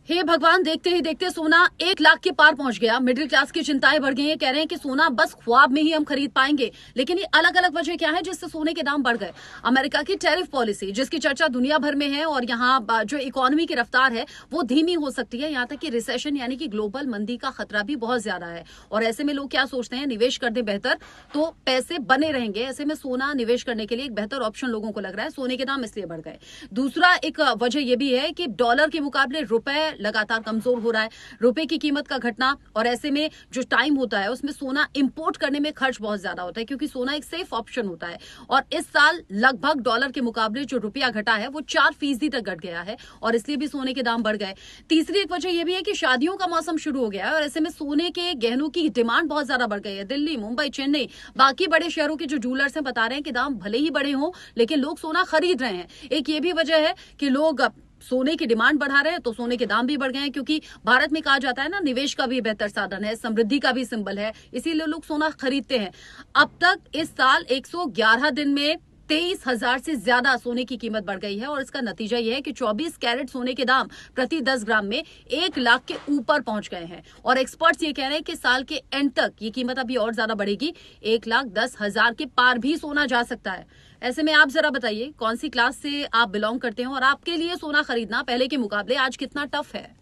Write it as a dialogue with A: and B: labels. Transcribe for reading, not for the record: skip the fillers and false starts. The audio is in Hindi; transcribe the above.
A: हे भगवान, देखते ही देखते सोना 1 लाख के पार पहुंच गया। मिडिल क्लास की चिंताएं बढ़ गई हैं। कह रहे हैं कि सोना बस ख्वाब में ही हम खरीद पाएंगे। लेकिन ये अलग अलग वजह क्या है जिससे सोने के दाम बढ़ गए? अमेरिका की टैरिफ पॉलिसी, जिसकी चर्चा दुनिया भर में है, और यहाँ जो इकोनॉमी की रफ्तार है वो धीमी हो सकती है। यहाँ तक कि रिसेशन यानी कि ग्लोबल मंदी का खतरा भी बहुत ज्यादा है। और ऐसे में लोग क्या सोचते हैं, निवेश कर दे बेहतर तो पैसे बने रहेंगे। ऐसे में सोना निवेश करने के लिए एक बेहतर ऑप्शन लोगों को लग रहा है। सोने के दाम इसलिए बढ़ गए। दूसरा एक वजह यह भी है कि डॉलर के मुकाबले रुपए लगातार कमजोर हो रहा है। रुपए की कीमत का घटना, और ऐसे में जो टाइम होता है उसमें सोना इंपोर्ट करने में खर्च बहुत ज्यादा होता है, क्योंकि सोना एक सेफ ऑप्शन होता है। और इस साल लगभग डॉलर के मुकाबले जो रुपया घटा है वो 4% तक घट गया है, और इसलिए भी सोने के दाम बढ़ गए। तीसरी एक वजह यह भी है कि शादियों का मौसम शुरू हो गया है, और ऐसे में सोने के गहनों की डिमांड बहुत ज्यादा बढ़ गई है। दिल्ली, मुंबई, चेन्नई, बाकी बड़े शहरों के जो ज्वेलर्स हैं बता रहे हैं कि दाम भले ही बढ़े हों लेकिन लोग सोना खरीद रहे हैं। एक ये भी वजह है कि लोग सोने की डिमांड बढ़ा रहे हैं तो सोने के दाम भी बढ़ गए हैं, क्योंकि भारत में कहा जाता है ना, निवेश का भी बेहतर साधन है, समृद्धि का भी सिंबल है, इसीलिए लोग सोना खरीदते हैं। अब तक इस साल 111 दिन में 23,000 से ज्यादा सोने की कीमत बढ़ गई है, और इसका नतीजा यह है कि 24 कैरेट सोने के दाम प्रति 10 ग्राम में 1 लाख के ऊपर पहुंच गए हैं। और एक्सपर्ट्स ये कह रहे हैं कि साल के एंड तक ये कीमत अभी और ज्यादा बढ़ेगी। 1,10,000 के पार भी सोना जा सकता है। ऐसे में आप जरा बताइए, कौन सी क्लास से आप बिलोंग करते हो, और आपके लिए सोना खरीदना पहले के मुकाबले आज कितना टफ है?